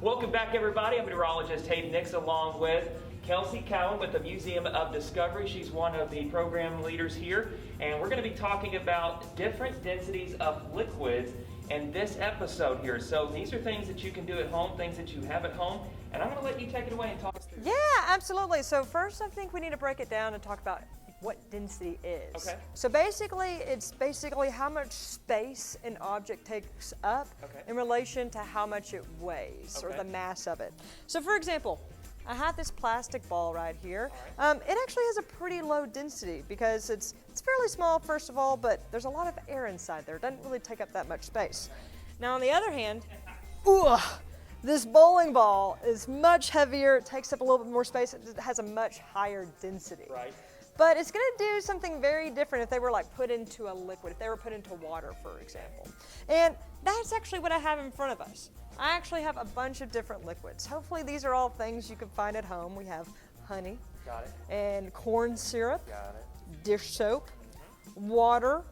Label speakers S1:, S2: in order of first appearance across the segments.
S1: Welcome back, everybody. I'm meteorologist Hayden Nix along with Kelsey Cowan with the Museum of Discovery. She's one of the program leaders here, and we're going to be talking about different densities of liquids in this episode here. So these are things that you can do at home, things that you have at home, and I'm going to let you take it away and talk us through.
S2: Yeah, absolutely. So first, I think we need to break it down and talk about what density is.
S1: Okay.
S2: So basically, it's basically how much space an object takes up in relation to how much it weighs or the mass of it. So for example, I have this plastic ball right here. It actually has a pretty low density because it's fairly small, first of all, but there's a lot of air inside there. It doesn't really take up that much space. Now on the other hand, this bowling ball is much heavier. It takes up a little bit more space. It has a much higher density.
S1: Right.
S2: But it's going to do something very different if they were like put into a liquid, if they were put into water, for example. And that's actually what I have in front of us. I actually have a bunch of different liquids. Hopefully these are all things you can find at home. We have honey.
S1: Got it.
S2: And corn syrup.
S1: Got it.
S2: Dish soap, water,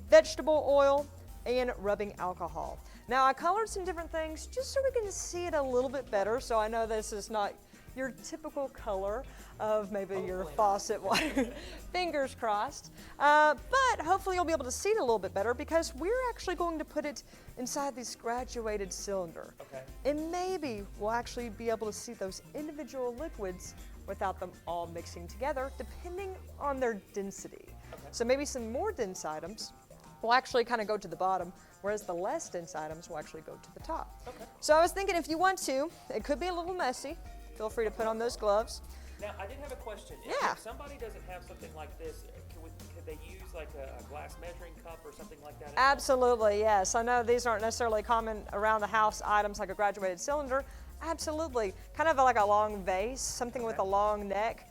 S2: vegetable oil, and rubbing alcohol. Now I colored some different things just so we can see it a little bit better. So I know this is not your typical color of maybe your faucet water. Fingers crossed. But hopefully you'll be able to see it a little bit better because we're actually going to put it inside this graduated cylinder.
S1: Okay.
S2: And maybe we'll actually be able to see those individual liquids without them all mixing together, depending on their density.
S1: Okay.
S2: So maybe some more dense items will actually kind of go to the bottom, whereas the less dense items will actually go to the top.
S1: Okay.
S2: So I was thinking if you want to, it could be a little messy. Feel free to put on those gloves.
S1: Now, I did have a question.
S2: Yeah.
S1: If somebody doesn't have something like this, could they use like a glass measuring cup or something like that?
S2: Absolutely, yes. I know these aren't necessarily common around the house items like a graduated cylinder. Absolutely. Kind of like a long vase, something with a long neck,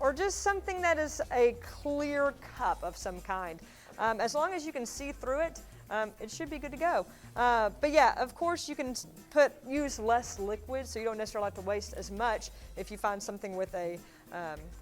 S2: or just something that is a clear cup of some kind. As long as you can see through it, it should be good to go. But yeah, of course you can use less liquid, so you don't necessarily have to waste as much if you find something with a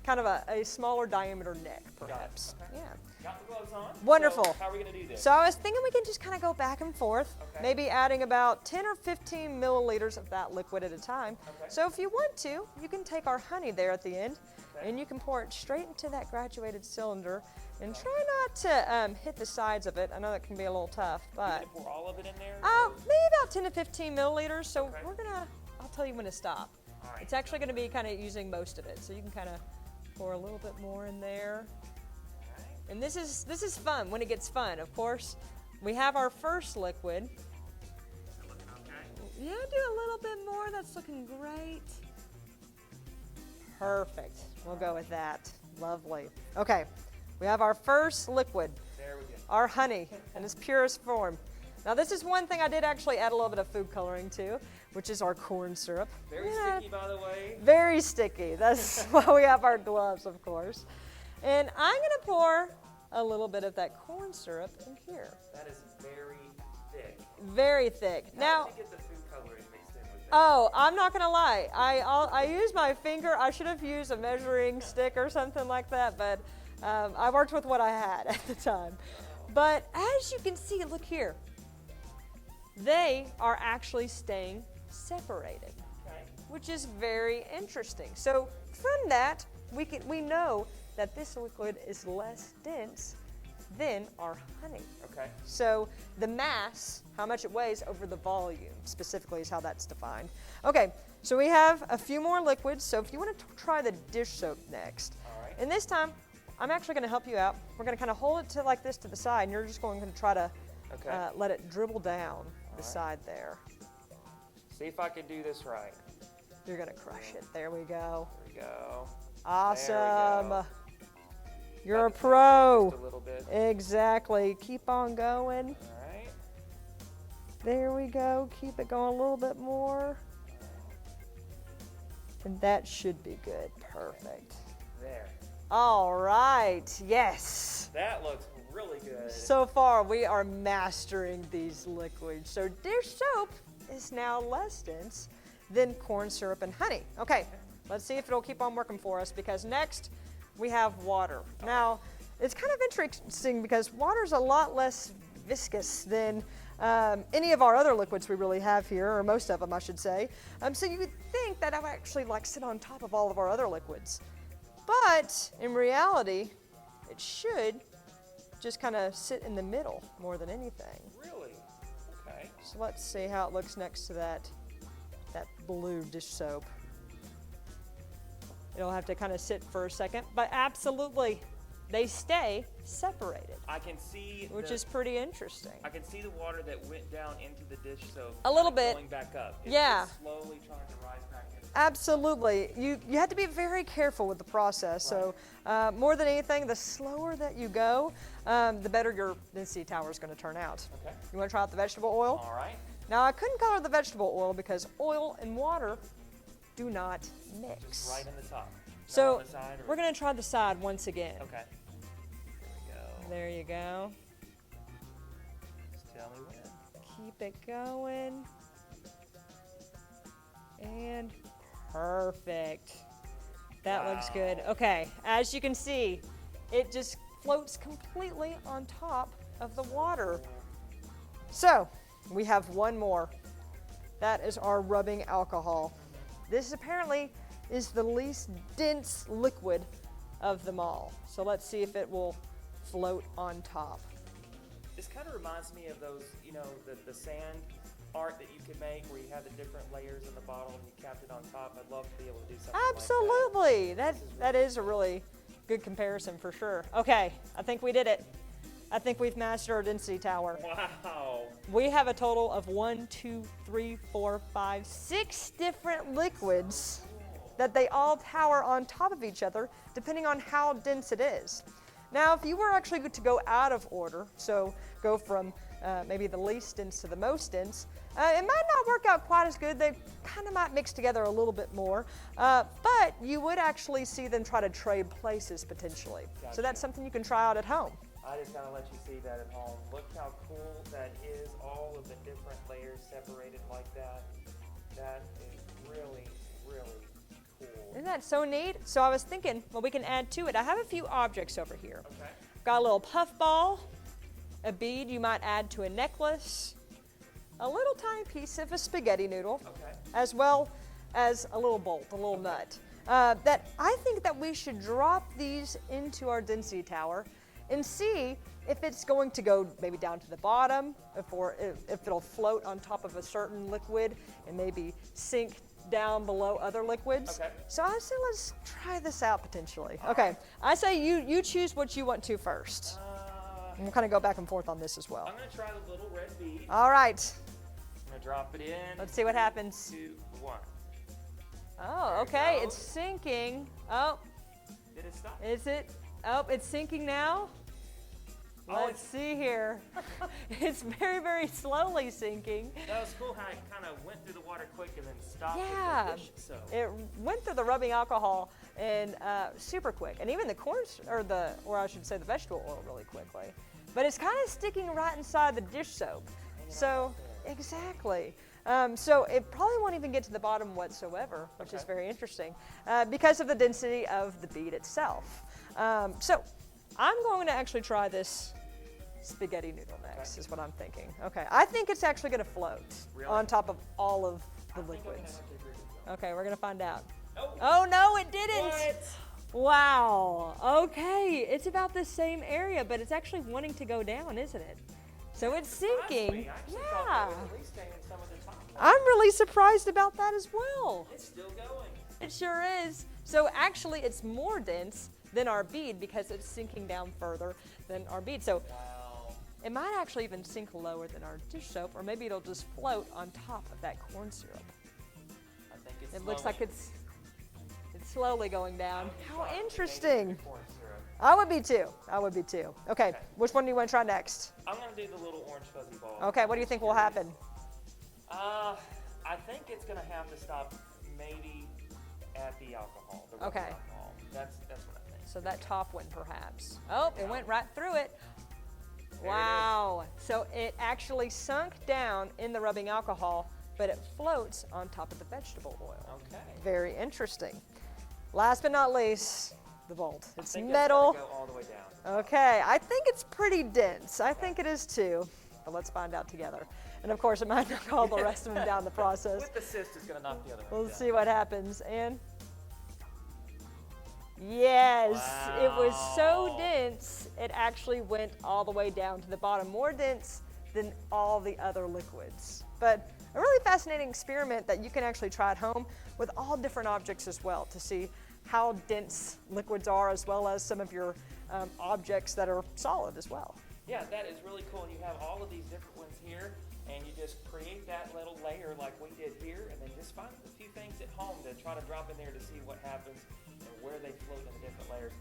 S2: kind of a smaller diameter neck, perhaps.
S1: Okay.
S2: Yeah.
S1: Got the gloves on.
S2: Wonderful.
S1: So how are we going to do this?
S2: So I was thinking we can just kind of go back and forth, maybe adding about 10 or 15 milliliters of that liquid at a time.
S1: Okay.
S2: So if you want to, you can take our honey there at the end, and you can pour it straight into that graduated cylinder, and try not to hit the sides of it. I know that can be a little tough, but
S1: You pour all of it in there?
S2: maybe about 10 to 15 milliliters. So I'll tell you when to stop.
S1: All right.
S2: It's actually going to be kind of using most of it, so you can kind of pour a little bit more in there. And this is fun when it gets fun. Of course, we have our first liquid.
S1: Looking okay?
S2: Yeah, do a little bit more. That's looking great. Perfect. We'll go with that. Lovely. Okay, we have our first liquid.
S1: There we go.
S2: Our honey in its purest form. Now this is one thing I did actually add a little bit of food coloring to, which is our corn syrup.
S1: Very sticky, by the way.
S2: Very sticky. That's why we have our gloves, of course. And I'm going to pour a little bit of that corn syrup in here.
S1: That is very thick.
S2: Very thick.
S1: How
S2: Now,
S1: did you get the food coloring mixed in with that?
S2: oh, I'm not going to lie. I used my finger. I should have used a measuring stick or something like that, but I worked with what I had at the time. But as you can see, look here. They are actually staying separated, which is very interesting. So from that, we know that this liquid is less dense than our honey.
S1: Okay.
S2: So the mass, how much it weighs over the volume, specifically is how that's defined. Okay, so we have a few more liquids. So if you want to try the dish soap next,
S1: All right.
S2: and this time, I'm actually going to help you out. We're going to kind of hold it to like this to the side, and you're just going to try to let it dribble down the side there.
S1: See if I can do this right.
S2: You're going to crush it. There we go.
S1: There we go.
S2: Awesome.
S1: go.
S2: You're a
S1: Just
S2: pro.
S1: a little bit.
S2: Exactly. Keep on going.
S1: All right.
S2: There we go. Keep it going a little bit more. And that should be good. Perfect.
S1: There.
S2: All right. Yes.
S1: That looks really good.
S2: So far, we are mastering these liquids. So dish soap is now less dense than corn syrup and honey. Okay, let's see if it'll keep on working for us, because next we have water. Now, it's kind of interesting because water's a lot less viscous than any of our other liquids we really have here, or most of them, I should say. So you would think that I would actually like sit on top of all of our other liquids. But in reality, it should just kind of sit in the middle more than anything.
S1: Really? Okay.
S2: So let's see how it looks next to that blue dish soap. It'll have to kind of sit for a second, but absolutely, they stay separated.
S1: I can see,
S2: which is pretty interesting.
S1: I can see the water that went down into the dish soap.
S2: A little bit.
S1: Going back up.
S2: Yeah.
S1: It's slowly trying to rise back in.
S2: Absolutely. You have to be very careful with the process.
S1: Right.
S2: So more than anything, the slower that you go, the better your density tower is going to turn out.
S1: Okay.
S2: You want to try out the vegetable oil?
S1: All right.
S2: Now, I couldn't color the vegetable oil because oil and water do not mix.
S1: Just right in the top.
S2: So
S1: on the side, or?
S2: we're going to try the side once again.
S1: Okay.
S2: There you go.
S1: Just tell me when.
S2: Keep it going. And perfect. That looks good. Okay, as you can see, it just floats completely on top of the water. So, we have one more. That is our rubbing alcohol. This apparently is the least dense liquid of them all. So let's see if it will float on top.
S1: This kind of reminds me of those, the sand art that you could make where you have the different layers in the bottle and you capped it on top. I'd love to be able to do something
S2: Absolutely.
S1: like
S2: That is a really good comparison for sure. Okay, I think we did it. I think we've mastered our density tower.
S1: Wow.
S2: We have a total of 6 different liquids that they all tower on top of each other depending on how dense it is. Now, if you were actually to go out of order, so go from maybe the least dense to the most dense, it might not work out quite as good. They kind of might mix together a little bit more, but you would actually see them try to trade places potentially.
S1: Gotcha.
S2: So that's something you can try out at home.
S1: I just gotta let you see that at home. Look how cool that is, all of the different layers separated like that. That is really, really cool.
S2: Isn't that so neat? So I was thinking, well, we can add to it. I have a few objects over here.
S1: Okay.
S2: Got a little puff ball, a bead you might add to a necklace, a little tiny piece of a spaghetti noodle,
S1: Okay.
S2: as well as a little bolt, a little nut. That I think that we should drop these into our density tower and see if it's going to go maybe down to the bottom, if it'll float on top of a certain liquid and maybe sink down below other liquids.
S1: Okay.
S2: So I say let's try this out potentially.
S1: All
S2: Okay,
S1: right.
S2: I say you choose what you want to first. And we'll kind of go back and forth on this as well.
S1: I'm gonna try the little red bead.
S2: All right,
S1: I'm gonna drop it in.
S2: let's see what happens.
S1: 2, 1.
S2: Oh,
S1: There it
S2: okay,
S1: goes.
S2: it's sinking. Oh,
S1: Did it stop?
S2: is it? Oh, it's sinking now.
S1: Oh,
S2: Let's see here. It's very, very slowly sinking.
S1: That was cool how it kind of went through the water quick and then stopped
S2: Yeah,
S1: with the dish soap.
S2: it went through the rubbing alcohol and super quick, and even the or I should say the vegetable oil really quickly. But it's kind of sticking right inside the dish soap. So exactly. So it probably won't even get to the bottom whatsoever, which is
S1: Okay.
S2: very interesting because of the density of the bead itself. So I'm going to actually try this spaghetti noodle next, is what I'm thinking. Okay, I think it's actually going to float
S1: Really?
S2: on top of all of the
S1: I think I'm gonna
S2: liquids.
S1: have to agree with you.
S2: Okay, we're going to find out.
S1: Oh,
S2: Oh no, it didn't.
S1: what?
S2: Wow. Okay, it's about the same area, but it's actually wanting to go down, isn't it? So it's
S1: Surprised
S2: sinking.
S1: me. I actually
S2: Yeah.
S1: thought that was at least staying in some of the top ones.
S2: I'm really surprised about that as well.
S1: It's still going.
S2: It sure is. So actually, it's more dense than our bead because it's sinking down further than our bead. So
S1: Wow.
S2: it might actually even sink lower than our dish soap, or maybe it'll just float on top of that corn syrup.
S1: I think it's
S2: It looks like it's slowly going down. How
S1: shocked if it
S2: interesting.
S1: made it to corn syrup.
S2: I would be too. I would be too. Okay,
S1: Okay.
S2: which one do you want to try next?
S1: I'm gonna do the little orange fuzzy ball.
S2: Okay, what do you think will happen?
S1: I think it's gonna have to stop maybe at the alcohol. The rubbing
S2: Okay.
S1: alcohol. That's what I think.
S2: So that top one perhaps. Oh, it went right through it.
S1: There it is.
S2: Wow. So it actually sunk down in the rubbing alcohol, but it floats on top of the vegetable oil.
S1: Okay.
S2: Very interesting. Last but not least, the bolt.
S1: I
S2: It's
S1: think
S2: metal.
S1: That's gotta go all the way down.
S2: Okay, I think it's pretty dense. I think it is too. but let's find out together. And of course, it might knock all the rest of them down the process.
S1: With the cyst, it's going to knock the other
S2: We'll
S1: one down.
S2: see what happens. And yes,
S1: Wow.
S2: it was so dense, it actually went all the way down to the bottom, more dense than all the other liquids. But a really fascinating experiment that you can actually try at home with all different objects as well to see how dense liquids are, as well as some of your objects that are solid as well.
S1: Yeah, that is really cool. And you have all of these different ones here, and you just create that little layer like we did here, and then just find a few things at home to try to drop in there to see what happens and where they float in the different layers.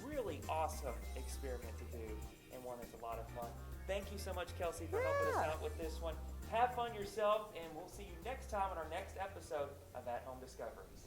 S1: Really awesome experiment to do, and one that's a lot of fun. Thank you so much, Kelsey, for helping us out with this one. Have fun yourself, and we'll see you next time on our next episode of At Home Discoveries.